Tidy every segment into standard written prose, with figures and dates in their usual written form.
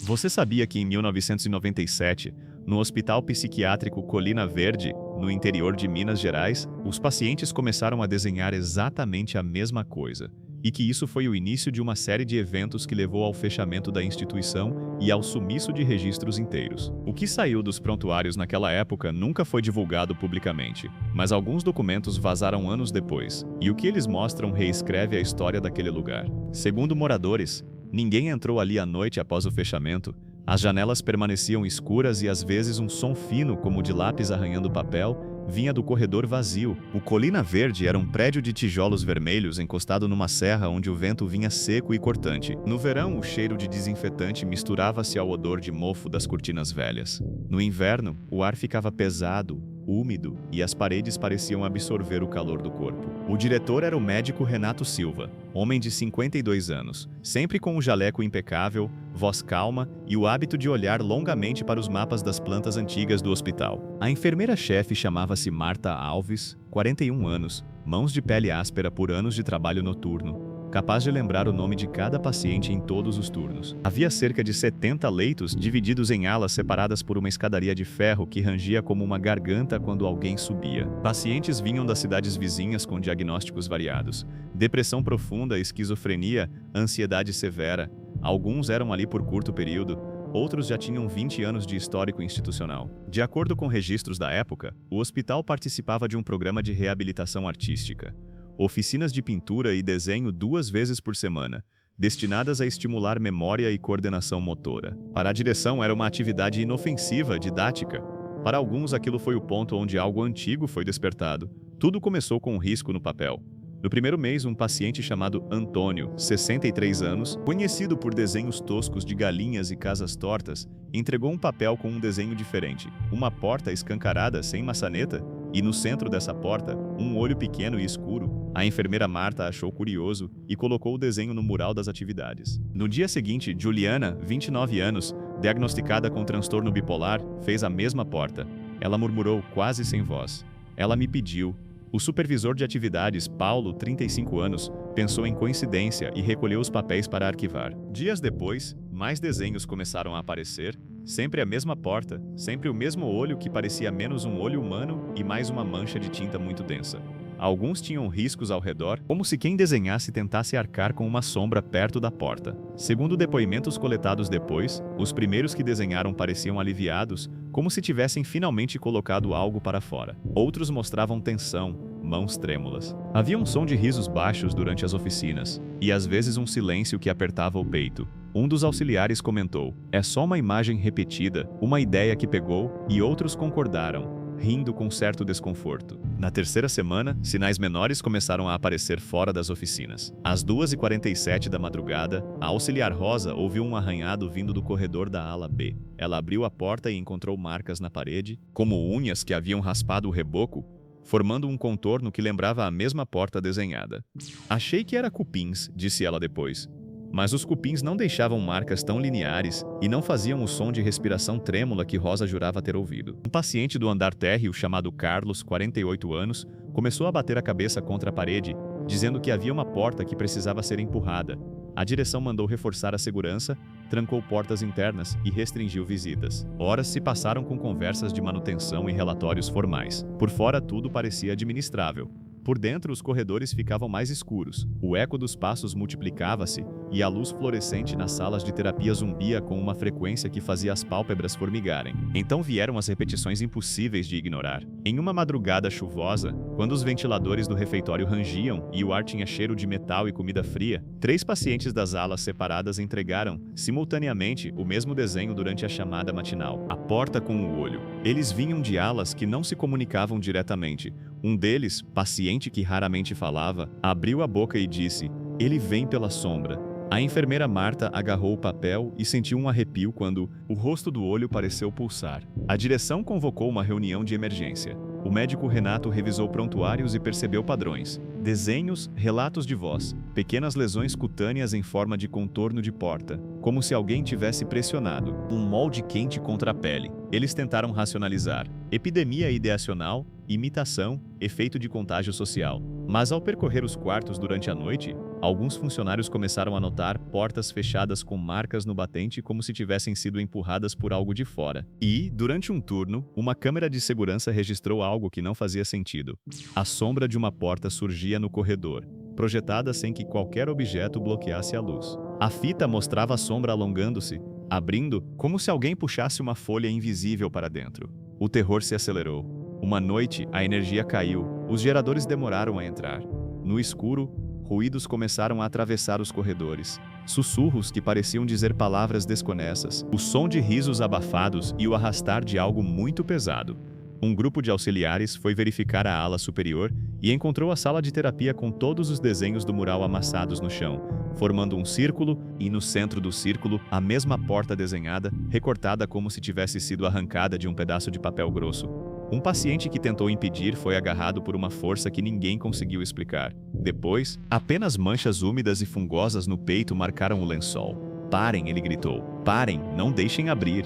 Você sabia que em 1997, no Hospital Psiquiátrico Colina Verde, no interior de Minas Gerais, os pacientes começaram a desenhar exatamente a mesma coisa, e que isso foi o início de uma série de eventos que levou ao fechamento da instituição e ao sumiço de registros inteiros. O que saiu dos prontuários naquela época nunca foi divulgado publicamente, mas alguns documentos vazaram anos depois, e o que eles mostram reescreve a história daquele lugar. Segundo moradores, ninguém entrou ali à noite após o fechamento. As janelas permaneciam escuras e às vezes um som fino, como de lápis arranhando papel, vinha do corredor vazio. O Colina Verde era um prédio de tijolos vermelhos encostado numa serra onde o vento vinha seco e cortante. No verão, o cheiro de desinfetante misturava-se ao odor de mofo das cortinas velhas. No inverno, o ar ficava pesado, úmido, e as paredes pareciam absorver o calor do corpo. O diretor era o médico Renato Silva, homem de 52 anos, sempre com um jaleco impecável, voz calma e o hábito de olhar longamente para os mapas das plantas antigas do hospital. A enfermeira-chefe chamava-se Marta Alves, 41 anos, mãos de pele áspera por anos de trabalho noturno, capaz de lembrar o nome de cada paciente em todos os turnos. Havia cerca de 70 leitos divididos em alas separadas por uma escadaria de ferro que rangia como uma garganta quando alguém subia. Pacientes vinham das cidades vizinhas com diagnósticos variados: depressão profunda, esquizofrenia, ansiedade severa. Alguns eram ali por curto período, outros já tinham 20 anos de histórico institucional. De acordo com registros da época, o hospital participava de um programa de reabilitação artística. Oficinas de pintura e desenho 2 vezes por semana, destinadas a estimular memória e coordenação motora. Para a direção era uma atividade inofensiva, didática. Para alguns aquilo foi o ponto onde algo antigo foi despertado. Tudo começou com um risco no papel. No primeiro mês, um paciente chamado Antônio, 63 anos, conhecido por desenhos toscos de galinhas e casas tortas, entregou um papel com um desenho diferente, uma porta escancarada sem maçaneta, e no centro dessa porta, um olho pequeno e escuro. A enfermeira Marta achou curioso e colocou o desenho no mural das atividades. No dia seguinte, Juliana, 29 anos, diagnosticada com transtorno bipolar, fez a mesma porta. Ela murmurou quase sem voz: "Ela me pediu." O supervisor de atividades, Paulo, 35 anos, pensou em coincidência e recolheu os papéis para arquivar. Dias depois, mais desenhos começaram a aparecer, sempre a mesma porta, sempre o mesmo olho que parecia menos um olho humano e mais uma mancha de tinta muito densa. Alguns tinham riscos ao redor, como se quem desenhasse tentasse arcar com uma sombra perto da porta. Segundo depoimentos coletados depois, os primeiros que desenharam pareciam aliviados, como se tivessem finalmente colocado algo para fora. Outros mostravam tensão, mãos trêmulas. Havia um som de risos baixos durante as oficinas, e às vezes um silêncio que apertava o peito. Um dos auxiliares comentou: "É só uma imagem repetida, uma ideia que pegou", e outros concordaram, rindo com certo desconforto. Na terceira semana, sinais menores começaram a aparecer fora das oficinas. Às 2h47 da madrugada, a auxiliar Rosa ouviu um arranhado vindo do corredor da ala B. Ela abriu a porta e encontrou marcas na parede, como unhas que haviam raspado o reboco, formando um contorno que lembrava a mesma porta desenhada. "Achei que era cupins", disse ela depois. Mas os cupins não deixavam marcas tão lineares e não faziam o som de respiração trêmula que Rosa jurava ter ouvido. Um paciente do andar térreo chamado Carlos, 48 anos, começou a bater a cabeça contra a parede, dizendo que havia uma porta que precisava ser empurrada. A direção mandou reforçar a segurança, trancou portas internas e restringiu visitas. Horas se passaram com conversas de manutenção e relatórios formais. Por fora, tudo parecia administrável. Por dentro, os corredores ficavam mais escuros, o eco dos passos multiplicava-se e a luz fluorescente nas salas de terapia zumbia com uma frequência que fazia as pálpebras formigarem. Então vieram as repetições impossíveis de ignorar. Em uma madrugada chuvosa, quando os ventiladores do refeitório rangiam e o ar tinha cheiro de metal e comida fria, 3 pacientes das alas separadas entregaram, simultaneamente, o mesmo desenho durante a chamada matinal: a porta com o olho. Eles vinham de alas que não se comunicavam diretamente. Um deles, paciente que raramente falava, abriu a boca e disse: "Ele vem pela sombra." A enfermeira Marta agarrou o papel e sentiu um arrepio quando o rosto do olho pareceu pulsar. A direção convocou uma reunião de emergência. O médico Renato revisou prontuários e percebeu padrões: desenhos, relatos de voz, pequenas lesões cutâneas em forma de contorno de porta, como se alguém tivesse pressionado um molde quente contra a pele. Eles tentaram racionalizar: epidemia ideacional, imitação, efeito de contágio social. Mas ao percorrer os quartos durante a noite, alguns funcionários começaram a notar portas fechadas com marcas no batente como se tivessem sido empurradas por algo de fora. E, durante um turno, uma câmera de segurança registrou algo que não fazia sentido. A sombra de uma porta surgia no corredor, projetada sem que qualquer objeto bloqueasse a luz. A fita mostrava a sombra alongando-se, abrindo, como se alguém puxasse uma folha invisível para dentro. O terror se acelerou. Uma noite, a energia caiu. Os geradores demoraram a entrar. No escuro, ruídos começaram a atravessar os corredores. Sussurros que pareciam dizer palavras desconexas, o som de risos abafados e o arrastar de algo muito pesado. Um grupo de auxiliares foi verificar a ala superior e encontrou a sala de terapia com todos os desenhos do mural amassados no chão, formando um círculo e, no centro do círculo, a mesma porta desenhada, recortada como se tivesse sido arrancada de um pedaço de papel grosso. Um paciente que tentou impedir foi agarrado por uma força que ninguém conseguiu explicar. Depois, apenas manchas úmidas e fungosas no peito marcaram o lençol. "Parem", ele gritou. "Parem, não deixem abrir."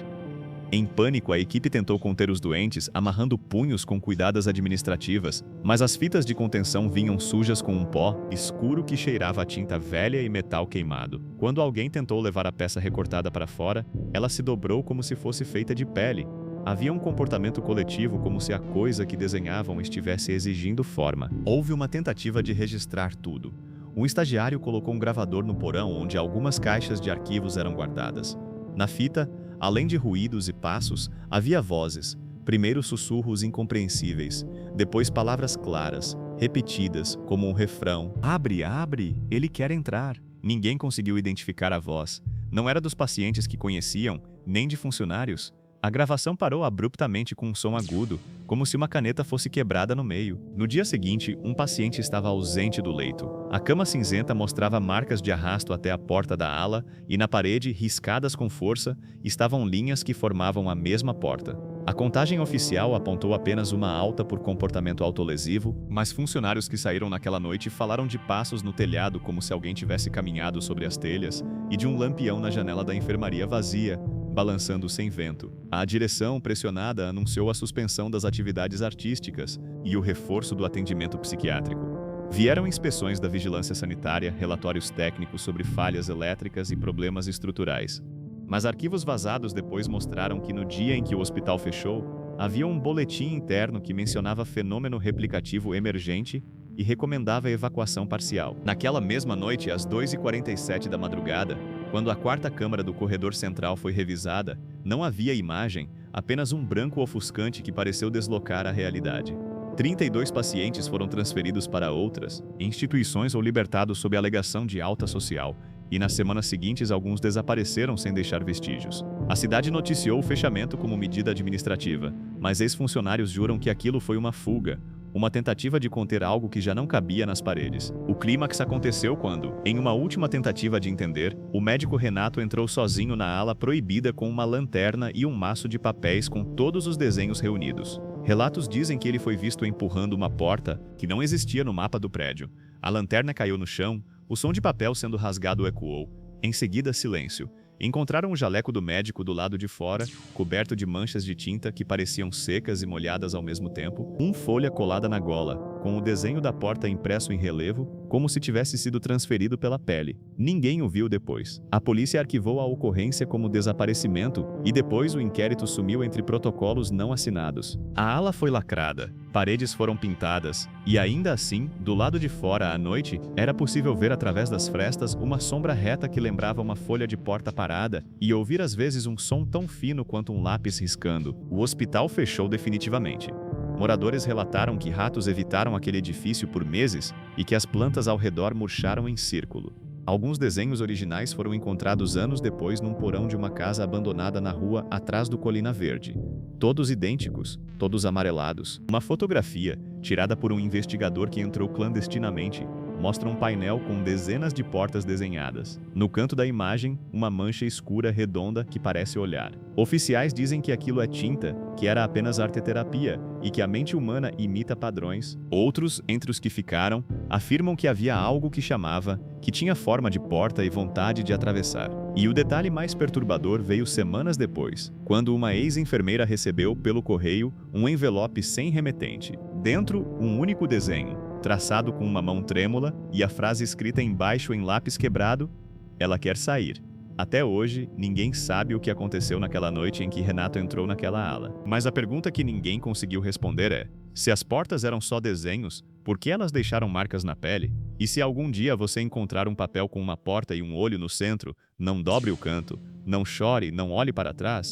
Em pânico, a equipe tentou conter os doentes, amarrando punhos com cuidadas administrativas, mas as fitas de contenção vinham sujas com um pó escuro que cheirava a tinta velha e metal queimado. Quando alguém tentou levar a peça recortada para fora, ela se dobrou como se fosse feita de pele. Havia um comportamento coletivo como se a coisa que desenhavam estivesse exigindo forma. Houve uma tentativa de registrar tudo. Um estagiário colocou um gravador no porão onde algumas caixas de arquivos eram guardadas. Na fita, além de ruídos e passos, havia vozes, primeiro sussurros incompreensíveis, depois palavras claras, repetidas, como um refrão. "Abre, abre, ele quer entrar." Ninguém conseguiu identificar a voz. Não era dos pacientes que conheciam, nem de funcionários. A gravação parou abruptamente com um som agudo, como se uma caneta fosse quebrada no meio. No dia seguinte, um paciente estava ausente do leito. A cama cinzenta mostrava marcas de arrasto até a porta da ala e na parede, riscadas com força, estavam linhas que formavam a mesma porta. A contagem oficial apontou apenas uma alta por comportamento autolesivo, mas funcionários que saíram naquela noite falaram de passos no telhado como se alguém tivesse caminhado sobre as telhas e de um lampião na janela da enfermaria vazia, balançando sem vento. A direção, pressionada, anunciou a suspensão das atividades artísticas e o reforço do atendimento psiquiátrico. Vieram inspeções da vigilância sanitária, relatórios técnicos sobre falhas elétricas e problemas estruturais. Mas arquivos vazados depois mostraram que no dia em que o hospital fechou, havia um boletim interno que mencionava fenômeno replicativo emergente e recomendava evacuação parcial. Naquela mesma noite, às 2h47 da madrugada, quando a quarta câmara do corredor central foi revisada, não havia imagem, apenas um branco ofuscante que pareceu deslocar a realidade. 32 pacientes foram transferidos para outras instituições ou libertados sob alegação de alta social, e nas semanas seguintes alguns desapareceram sem deixar vestígios. A cidade noticiou o fechamento como medida administrativa, mas ex-funcionários juram que aquilo foi uma fuga, uma tentativa de conter algo que já não cabia nas paredes. O clímax aconteceu quando, em uma última tentativa de entender, o médico Renato entrou sozinho na ala proibida com uma lanterna e um maço de papéis com todos os desenhos reunidos. Relatos dizem que ele foi visto empurrando uma porta que não existia no mapa do prédio. A lanterna caiu no chão, o som de papel sendo rasgado ecoou. Em seguida, silêncio. Encontraram o jaleco do médico do lado de fora, coberto de manchas de tinta que pareciam secas e molhadas ao mesmo tempo, uma folha colada na gola, com o desenho da porta impresso em relevo, como se tivesse sido transferido pela pele. Ninguém o viu depois. A polícia arquivou a ocorrência como desaparecimento e depois o inquérito sumiu entre protocolos não assinados. A ala foi lacrada, paredes foram pintadas e ainda assim, do lado de fora à noite, era possível ver através das frestas uma sombra reta que lembrava uma folha de porta parada e ouvir às vezes um som tão fino quanto um lápis riscando. O hospital fechou definitivamente. Moradores relataram que ratos evitaram aquele edifício por meses e que as plantas ao redor murcharam em círculo. Alguns desenhos originais foram encontrados anos depois num porão de uma casa abandonada na rua atrás do Colina Verde. Todos idênticos, todos amarelados. Uma fotografia, tirada por um investigador que entrou clandestinamente, mostra um painel com dezenas de portas desenhadas. No canto da imagem, uma mancha escura redonda que parece olhar. Oficiais dizem que aquilo é tinta, que era apenas arteterapia e que a mente humana imita padrões. Outros, entre os que ficaram, afirmam que havia algo que chamava, que tinha forma de porta e vontade de atravessar. E o detalhe mais perturbador veio semanas depois, quando uma ex-enfermeira recebeu, pelo correio, um envelope sem remetente. Dentro, um único desenho. traçado com uma mão trêmula e a frase escrita embaixo em lápis quebrado: ela quer sair. Até hoje, ninguém sabe o que aconteceu naquela noite em que Renato entrou naquela ala. Mas a pergunta que ninguém conseguiu responder é: se as portas eram só desenhos, por que elas deixaram marcas na pele? E se algum dia você encontrar um papel com uma porta e um olho no centro, não dobre o canto, não chore, não olhe para trás?